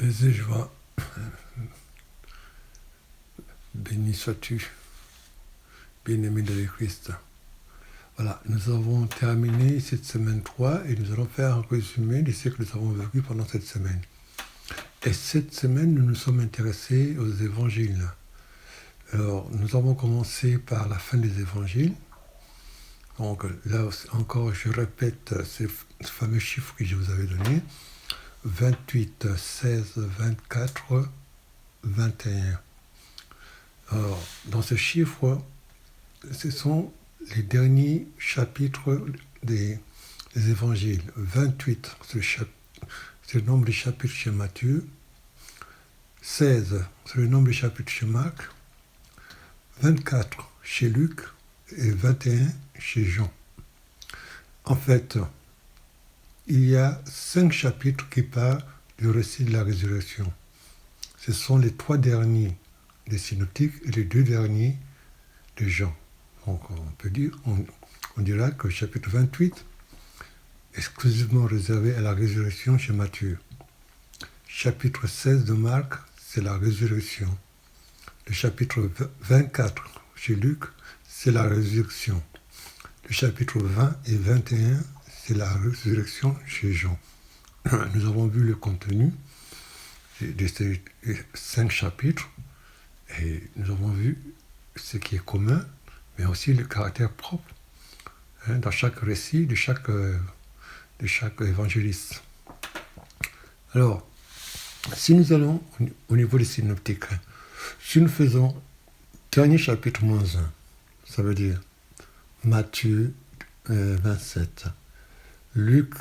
Baiser, joie, béni sois-tu, bien-aimé de Christ. Voilà, nous avons terminé cette semaine 3 et nous allons faire un résumé de ce que nous avons vécu pendant cette semaine. Et cette semaine, nous nous sommes intéressés aux évangiles. Alors, nous avons commencé par la fin des évangiles. Donc là encore, je répète ces fameux chiffres que je vous avais donnés. 28, 16, 24, 21. Alors, dans ce chiffre, ce sont les derniers chapitres des évangiles. 28, c'est le nombre de chapitres chez Matthieu. 16, c'est le nombre de chapitres chez Marc. 24 chez Luc et 21 chez Jean. En fait, il y a 5 chapitres qui parlent du récit de la résurrection. Ce sont les 3 derniers des synoptiques et les 2 derniers de Jean. Donc on dira que le chapitre 28 est exclusivement réservé à la résurrection chez Matthieu. Chapitre 16 de Marc, c'est la résurrection. Le chapitre 24 chez Luc, c'est la résurrection. Le chapitre 20 et 21, c'est la résurrection chez Jean. Nous avons vu le contenu de ces 5 chapitres et nous avons vu ce qui est commun, mais aussi le caractère propre dans chaque récit de chaque évangéliste. Alors, si nous allons au niveau des synoptiques, si nous faisons dernier chapitre moins 1, ça veut dire Matthieu 27, Luc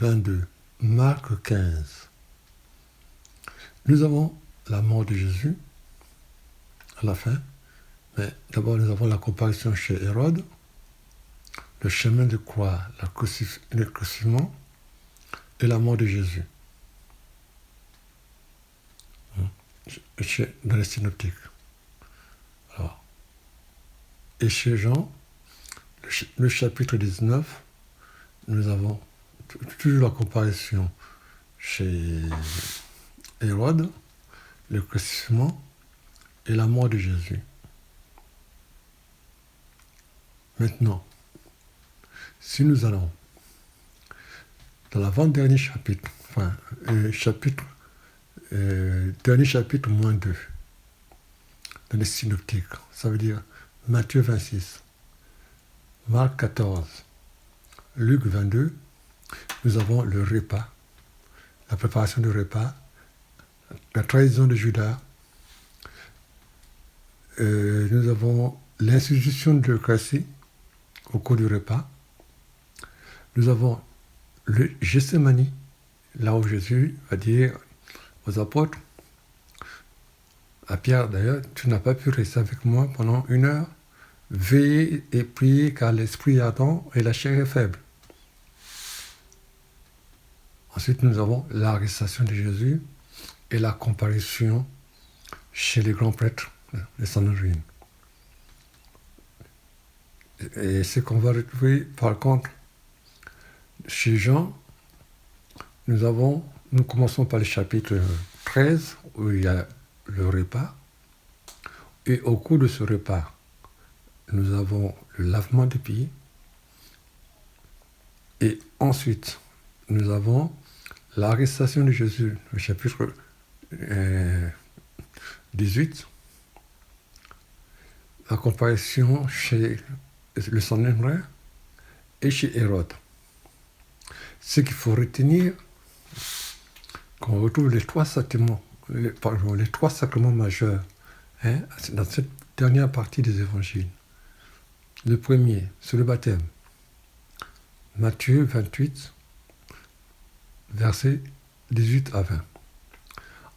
22, Marc 15. Nous avons la mort de Jésus à la fin, mais d'abord nous avons la comparaison chez Hérode, le chemin de croix, le crucifixion et la mort de Jésus. Dans les synoptiques. Alors, et chez Jean, le chapitre 19, nous avons toujours la comparaison chez Hérode, le crucifixion et la mort de Jésus. Maintenant, si nous allons dans l'avant-dernier chapitre, dernier chapitre moins 2, dans les synoptiques, ça veut dire Matthieu 26, Marc 14, Luc 22, nous avons le repas, la préparation du repas, la trahison de Judas, nous avons l'institution de l'Eucharistie au cours du repas, nous avons le Gethsémani, là où Jésus va dire aux apôtres, à Pierre d'ailleurs, tu n'as pas pu rester avec moi pendant 1 heure, veillez et priez car l'esprit est ardent et la chair est faible. Ensuite, nous avons l'arrestation de Jésus et la comparution chez les grands prêtres, les Sanhédrin. Et ce qu'on va retrouver par contre chez Jean, nous commençons par le chapitre 13 où il y a le repas. Et au cours de ce repas, nous avons le lavement des pieds. Et ensuite, nous avons l'arrestation de Jésus, le chapitre 18. La comparaison chez le Sanhédrin et chez Hérode. Ce qu'il faut retenir, qu'on retrouve les 3 sacrements, les 3 sacrements majeurs dans cette dernière partie des évangiles. Le premier, c'est le baptême. Matthieu 28, versets 18 à 20.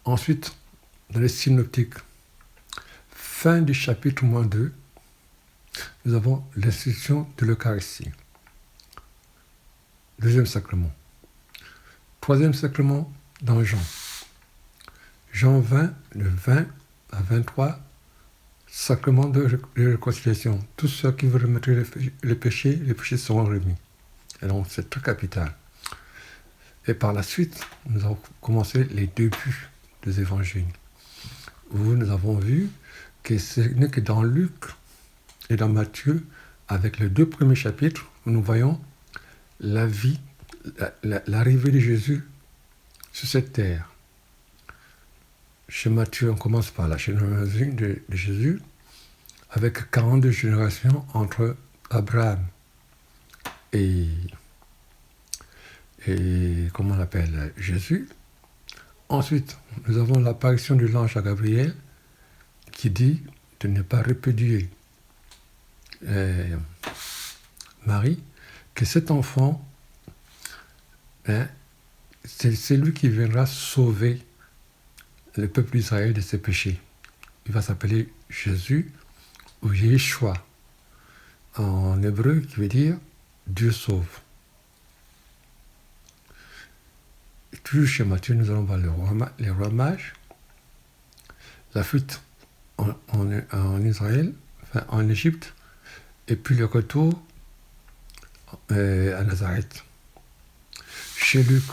Ensuite, dans les synoptiques, fin du chapitre moins 2, nous avons l'institution de l'Eucharistie. Deuxième sacrement. Troisième sacrement dans Jean. Jean 20, le 20 à 23, sacrement de réconciliation. Tous ceux qui veulent remettre les péchés seront remis. Et donc c'est très capital. Et par la suite, nous avons commencé les débuts des évangiles, où nous avons vu que ce n'est que dans Luc et dans Matthieu, avec les 2 premiers chapitres, où nous voyons la vie, l'arrivée de Jésus sur cette terre. Chez Matthieu, on commence par la généalogie de Jésus, avec 42 générations entre Abraham et comment on appelle, Jésus. Ensuite, nous avons l'apparition de l'ange à Gabriel qui dit de ne pas répudier Marie, que cet enfant, c'est lui qui viendra sauver le peuple d'Israël de ses péchés. Il va s'appeler Jésus ou Yeshua en hébreu, qui veut dire Dieu sauve. Et toujours chez Matthieu, nous allons voir les rois mages, la fuite en Israël, enfin en Égypte, et puis le retour à Nazareth. Chez Luc,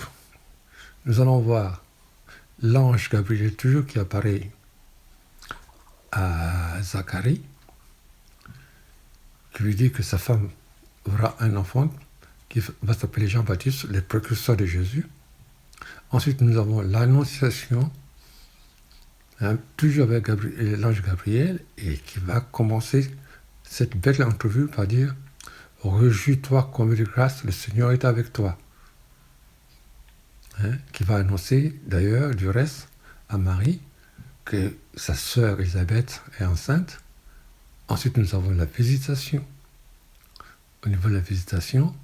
nous allons voir l'ange Gabriel toujours qui apparaît à Zacharie, qui lui dit que sa femme aura un enfant qui va s'appeler Jean-Baptiste, le précurseur de Jésus. Ensuite, nous avons l'annonciation, toujours avec l'ange Gabriel, et qui va commencer cette belle entrevue par dire « Réjouis-toi, comblé de grâce, le Seigneur est avec toi ». Qui va annoncer d'ailleurs du reste à Marie que sa sœur Élisabeth est enceinte. Ensuite, nous avons la visitation. Au niveau de la visitation,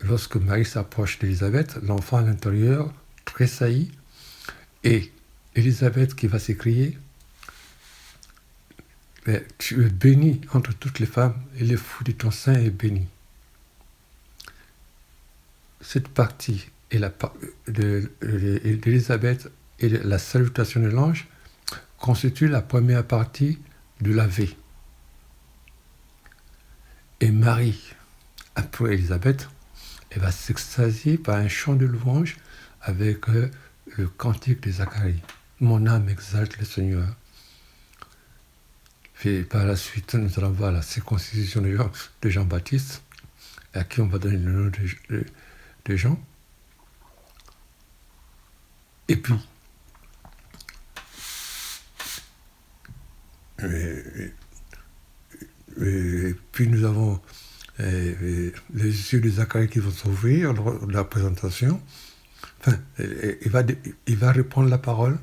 lorsque Marie s'approche d'Élisabeth, l'enfant à l'intérieur tressaillit et Élisabeth qui va s'écrier « Tu es bénie entre toutes les femmes et le fruit de ton sein est béni ». Cette partie d'Élisabeth et de la salutation de l'ange constitue la première partie de l'Ave. Et Marie, après Élisabeth, elle va s'extasier par un chant de louange avec le cantique de Zacharie. Mon âme exalte le Seigneur. Et par la suite, nous allons voir la circoncision de Jean-Baptiste, à qui on va donner le nom de Jean. Et puis, nous avons les yeux de Zacharie qui vont s'ouvrir lors de la présentation. Enfin, il va reprendre la parole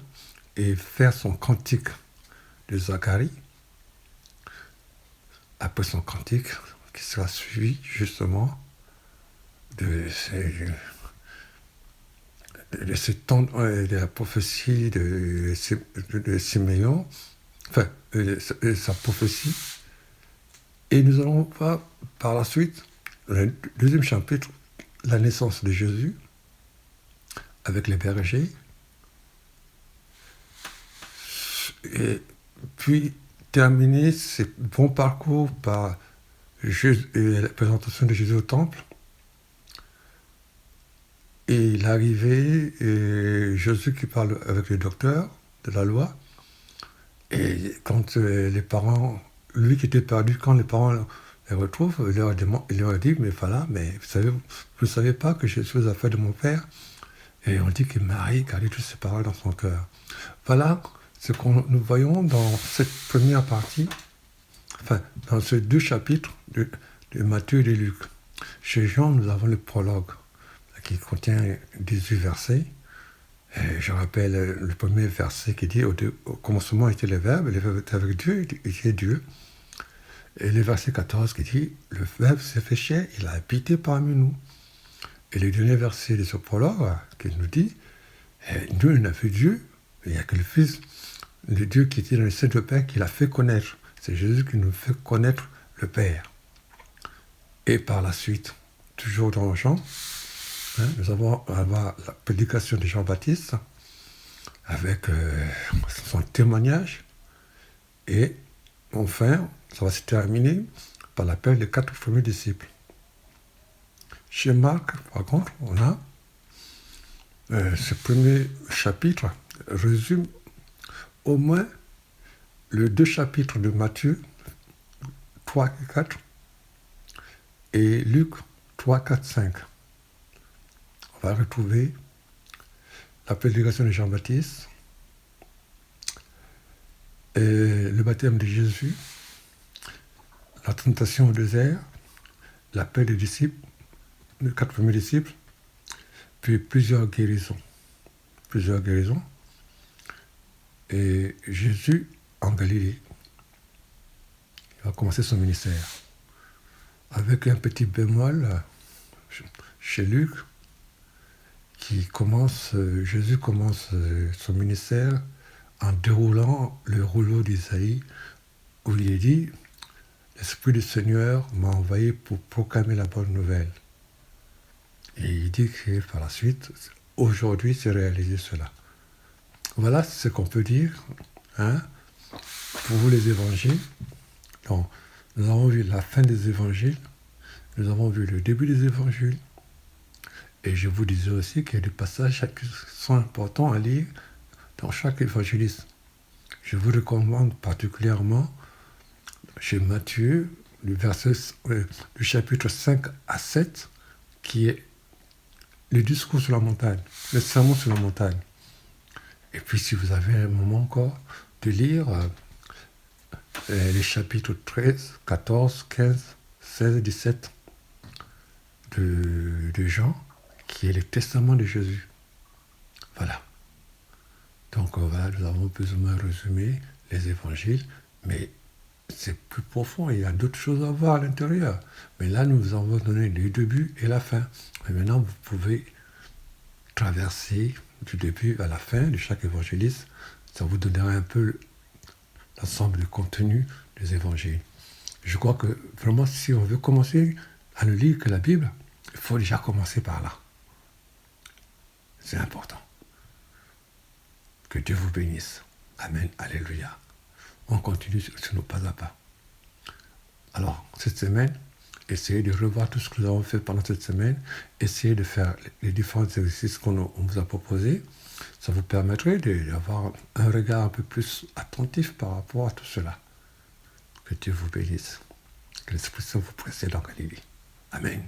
et faire son cantique de Zacharie. Après son cantique, qui sera suivi justement de la prophétie de Siméon, enfin, sa prophétie. Et nous allons voir par la suite, le 2e chapitre, la naissance de Jésus, avec les bergers. Et puis terminer ce bon parcours par la présentation de Jésus au temple. Et l'arrivée, Jésus qui parle avec le docteur de la loi. Et quand les parents, lui qui était perdu, quand les parents les retrouvent, il leur dit, mais voilà, mais vous ne savez pas que je suis aux affaires de mon père. Et on dit que Marie gardait toutes ces paroles dans son cœur. Voilà ce que nous voyons dans cette première partie, enfin, dans ces 2 chapitres de Matthieu et de Luc. Chez Jean, nous avons le prologue, qui contient 18 versets. Et je rappelle le premier verset qui dit « Au commencement était le Verbe, et le Verbe était avec Dieu, il était Dieu ». Et le verset 14 qui dit « Le Verbe s'est fait chair, il a habité parmi nous ». Et le dernier verset de ce prologue qui nous dit « Nous, on a vu Dieu, il n'y a que le Fils de Dieu qui était dans le sein de Père qui l'a fait connaître. C'est Jésus qui nous fait connaître le Père. » Et par la suite, toujours dans Jean, nous allons avoir la prédication de Jean-Baptiste avec son témoignage. Et enfin, ça va se terminer par l'appel des 4 premiers disciples. Chez Marc, par contre, on a Ce premier chapitre résume au moins les 2 chapitres de Matthieu, 3 et 4, et Luc 3, 4, 5. On va retrouver la prédication de Jean-Baptiste, et le baptême de Jésus, la tentation au désert, l'appel des disciples, les 4 premiers disciples, puis plusieurs guérisons. Et Jésus en Galilée, il va commencer son ministère. Avec un petit bémol chez Luc, Jésus commence son ministère en déroulant le rouleau d'Isaïe, où il est dit « L'Esprit du Seigneur m'a envoyé pour proclamer la bonne nouvelle ». Et il dit que par la suite, aujourd'hui, c'est réalisé cela. Voilà ce qu'on peut dire pour vous les évangiles. Donc, nous avons vu la fin des évangiles, nous avons vu le début des évangiles, et je vous disais aussi qu'il y a des passages qui sont importants à lire dans chaque évangéliste. Je vous recommande particulièrement chez Matthieu, du chapitre 5 à 7, qui est le discours sur la montagne, le sermon sur la montagne. Et puis si vous avez un moment encore de lire les chapitres 13, 14, 15, 16 et 17 de Jean, qui est le testament de Jésus. Voilà. Donc voilà, nous avons plus ou moins résumé les évangiles, mais c'est plus profond, il y a d'autres choses à voir à l'intérieur. Mais là, nous vous avons donné le début et la fin. Et maintenant, vous pouvez traverser du début à la fin de chaque évangéliste. Ça vous donnera un peu l'ensemble du contenu des évangiles. Je crois que vraiment, si on veut commencer à ne lire que la Bible, il faut déjà commencer par là. C'est important. Que Dieu vous bénisse. Amen. Alléluia. On continue sur nos pas à pas. Alors, cette semaine, essayez de revoir tout ce que nous avons fait pendant cette semaine. Essayez de faire les différents exercices qu'on vous a proposés. Ça vous permettrait d'avoir un regard un peu plus attentif par rapport à tout cela. Que Dieu vous bénisse. Que l'Esprit Saint vous précède en Galilée. Amen.